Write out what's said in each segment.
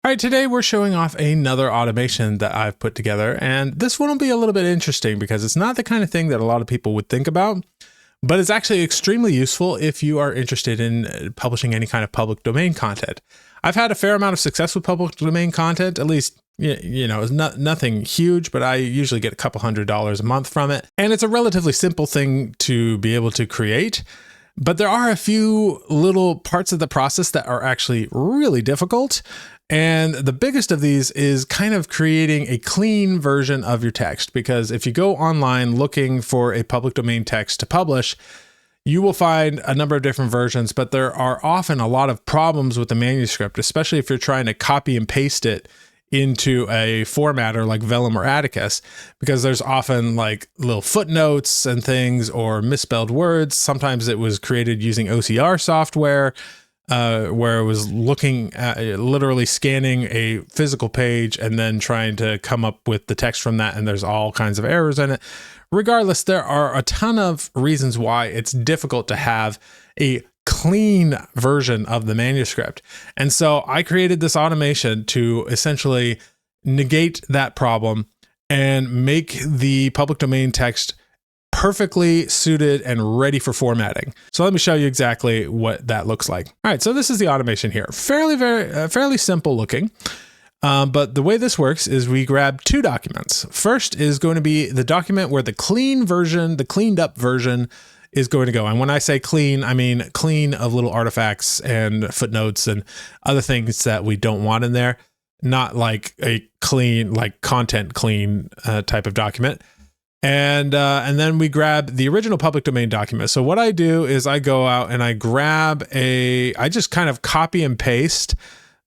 All right, today we're showing off another automation that I've put together, and this one will be a little bit interesting because it's not the kind of thing that a lot of people would think about, but it's actually extremely useful if you are interested in publishing any kind of public domain content. I've had a fair amount of success with public domain content, at least, it's nothing huge, but I usually get a couple $100s a month from it. And it's a relatively simple thing to be able to create. But there are a few little parts of the process that are actually really difficult. And the biggest of these is kind of creating a clean version of your text, because if you go online looking for a public domain text to publish, you will find a number of different versions, but there are often a lot of problems with the manuscript, especially if you're trying to copy and paste it into a formatter like Vellum or Atticus, because there's often like little footnotes and things or misspelled words. Sometimes it was created using OCR software, where it was looking at literally scanning a physical page and then trying to come up with the text from that. And there's all kinds of errors in it. Regardless, there are a ton of reasons why it's difficult to have a clean version of the manuscript. And so I created this automation to essentially negate that problem and make the public domain text perfectly suited and ready for formatting. So let me show you exactly what that looks like. All right, so this is the automation here. Fairly simple looking. But the way this works is we grab two documents. First is going to be the document where the cleaned up version is going to go. And when I say clean, I mean clean of little artifacts and footnotes and other things that we don't want in there. Not like a clean, like content clean type of document. And then we grab the original public domain document. So what I do is I go out and I I just kind of copy and paste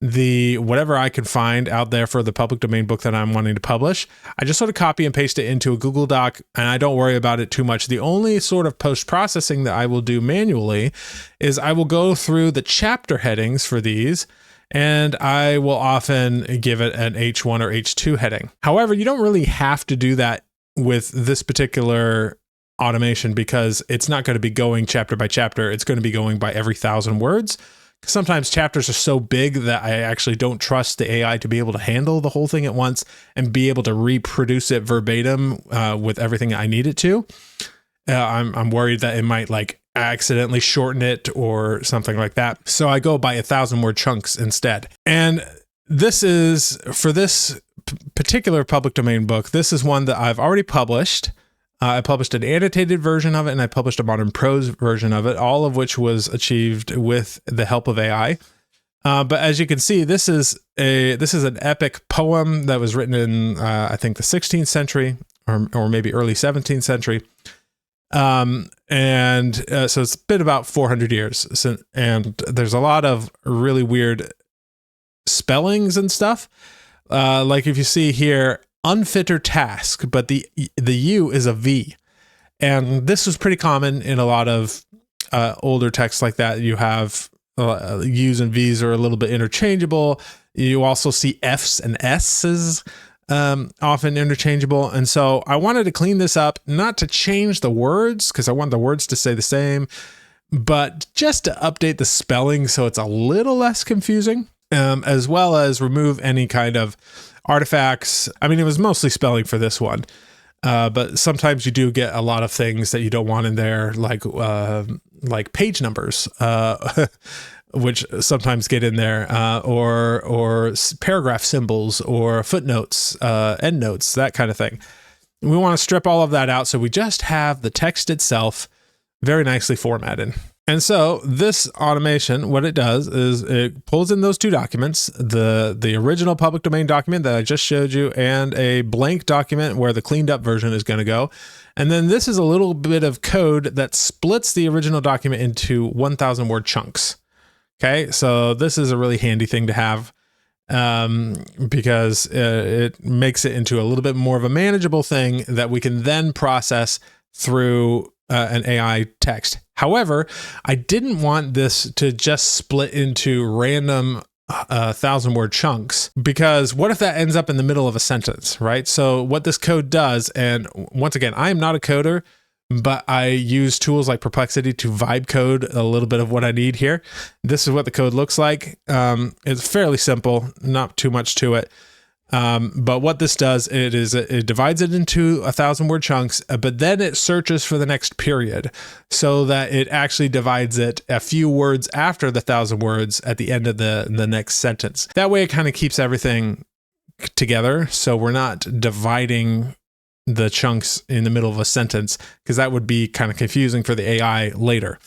whatever I can find out there for the public domain book that I'm wanting to publish. I just sort of copy and paste it into a Google Doc, and I don't worry about it too much. The only sort of post-processing that I will do manually is I will go through the chapter headings for these, and I will often give it an H1 or H2 heading. However, you don't really have to do that with this particular automation because it's not going to be going chapter by chapter. It's going to be going by every 1,000 words. Sometimes chapters are so big that I actually don't trust the AI to be able to handle the whole thing at once and be able to reproduce it verbatim with everything I need it to. I'm worried that it might like accidentally shorten it or something like that. So I go by 1,000-word chunks instead. And this is, for this particular public domain book, this is one that I've already published. I published an annotated version of it, and I published a modern prose version of it, all of which was achieved with the help of AI. But as you can see, this is an epic poem that was written in, I think, the 16th century or maybe early 17th century. So it's been about 400 years. And there's a lot of really weird spellings and stuff. Like if you see here, unfitter task, but the U is a V. And this was pretty common in a lot of older texts like that. You have U's and V's are a little bit interchangeable. You also see F's and S's often interchangeable. And so I wanted to clean this up, not to change the words, because I want the words to stay the same, but just to update the spelling so it's a little less confusing, as well as remove any kind of artifacts. I mean, it was mostly spelling for this one, but sometimes you do get a lot of things that you don't want in there, like page numbers, which sometimes get in there, or paragraph symbols, or footnotes, endnotes, that kind of thing. We want to strip all of that out, so we just have the text itself very nicely formatted. And so this automation, what it does is it pulls in those two documents, the original public domain document that I just showed you, and a blank document where the cleaned up version is going to go. And then this is a little bit of code that splits the original document into 1,000-word chunks. Okay, so this is a really handy thing to have because it makes it into a little bit more of a manageable thing that we can then process through an AI text. However, I didn't want this to just split into random 1,000-word chunks, because what if that ends up in the middle of a sentence, right? So what this code does, and once again, I am not a coder, but I use tools like Perplexity to vibe code a little bit of what I need here. This is what the code looks like. It's fairly simple, not too much to it. But what this does, it divides it into 1,000-word chunks, but then it searches for the next period so that it actually divides it a few words after the 1,000 words at the end of the next sentence. That way it kind of keeps everything together. So we're not dividing the chunks in the middle of a sentence, because that would be kind of confusing for the AI later.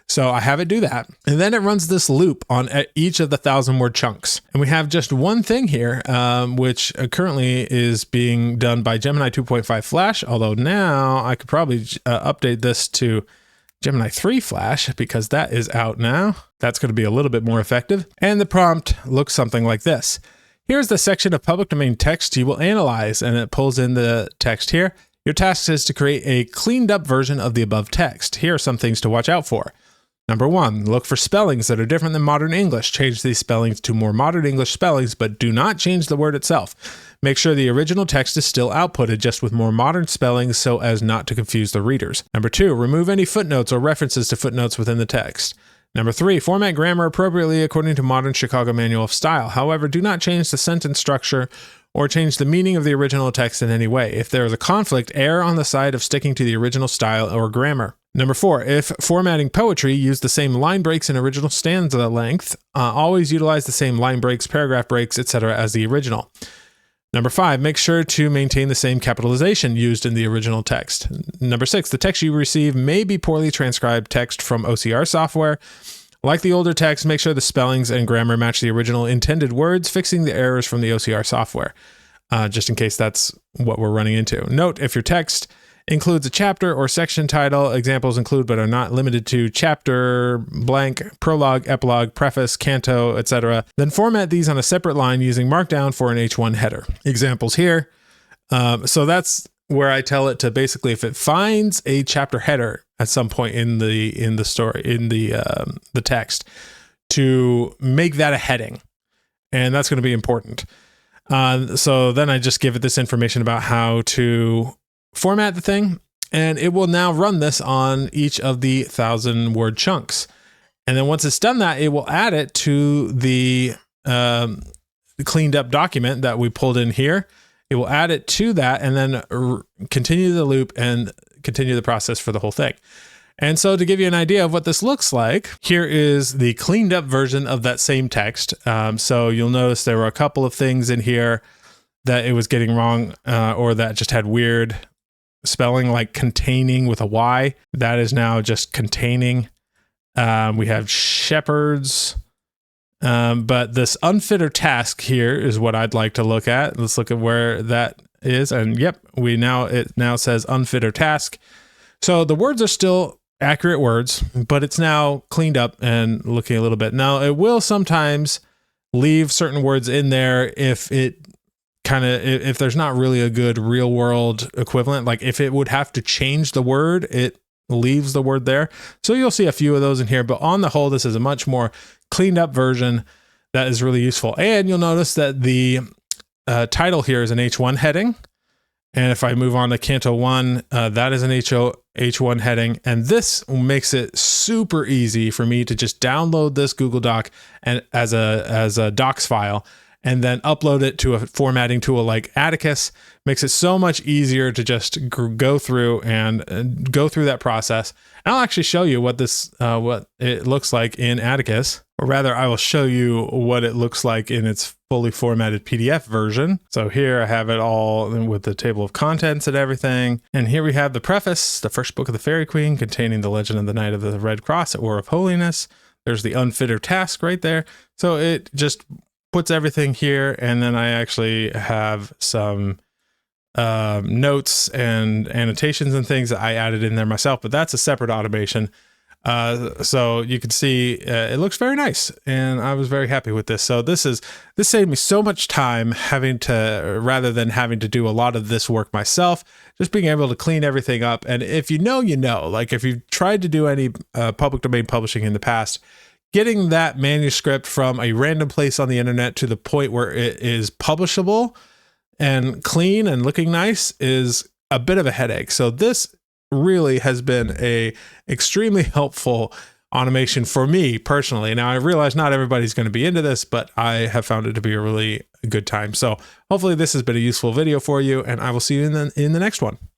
So I have it do that. And then it runs this loop on each of the 1,000-word chunks. And we have just one thing here, which currently is being done by Gemini 2.5 Flash, although now I could probably update this to Gemini 3 Flash, because that is out now. That's going to be a little bit more effective. And the prompt looks something like this. Here's the section of public domain text you will analyze, and it pulls in the text here. Your task is to create a cleaned up version of the above text. Here are some things to watch out for. Number 1, look for spellings that are different than modern English. Change these spellings to more modern English spellings, but do not change the word itself. Make sure the original text is still outputted, just with more modern spellings so as not to confuse the readers. Number 2, remove any footnotes or references to footnotes within the text. Number 3, format grammar appropriately according to modern Chicago Manual of Style. However, do not change the sentence structure or change the meaning of the original text in any way. If there is a conflict, err on the side of sticking to the original style or grammar. Number 4, if formatting poetry, use the same line breaks and original stanza length. Always utilize the same line breaks, paragraph breaks, etc. as the original. Number 5, make sure to maintain the same capitalization used in the original text. Number 6, the text you receive may be poorly transcribed text from OCR software. Like the older text, make sure the spellings and grammar match the original intended words, fixing the errors from the OCR software, just in case that's what we're running into. Note, if your text includes a chapter or section title, examples include but are not limited to chapter, blank, prologue, epilogue, preface, canto, etc., then format these on a separate line using Markdown for an H1 header. Examples here. So that's where I tell it to basically, if it finds a chapter header at some point in the story, in the text, to make that a heading, and that's going to be important. So then I just give it this information about how to format the thing, and it will now run this on each of the 1,000-word chunks. And then once it's done that, it will add it to the cleaned up document that we pulled in here. It will add it to that and then continue the loop and continue the process for the whole thing. And so to give you an idea of what this looks like, here is the cleaned up version of that same text. So you'll notice there were a couple of things in here that it was getting wrong, or that just had weird spelling, like containing with a Y. That is now just containing. We have shepherds, but this unfit or task here is what I'd like to look at. Let's look at where that is. And yep, it now says unfit or task. So the words are still accurate words, but it's now cleaned up and looking a little bit. Now it will sometimes leave certain words in there if there's not really a good real world equivalent. Like if it would have to change the word, it leaves the word there. So you'll see a few of those in here, but on the whole, this is a much more cleaned up version that is really useful. And you'll notice that the title here is an H1 heading. And if I move on to Canto 1, that is an H1 heading. And this makes it super easy for me to just download this Google Doc and as a docs file, and then upload it to a formatting tool like Atticus. Makes it so much easier to just go through that process. And I'll actually show you what it looks like in Atticus, or rather I will show you what it looks like in its fully formatted PDF version. So here I have it all with the table of contents and everything. And here we have the preface, the first book of the Fairy Queen, containing the legend of the Knight of the Red Cross, or of Holiness. There's the unfit or task right there. So it just puts everything here, and then I actually have some notes and annotations and things that I added in there myself, but that's a separate automation. So you can see it looks very nice, and I was very happy with this. So this saved me so much time rather than having to do a lot of this work myself, just being able to clean everything up. And if you know, like if you've tried to do any public domain publishing in the past, getting that manuscript from a random place on the internet to the point where it is publishable and clean and looking nice is a bit of a headache. So this really has been a extremely helpful automation for me personally. Now I realize not everybody's going to be into this, but I have found it to be a really good time. So hopefully this has been a useful video for you, and I will see you in the next one.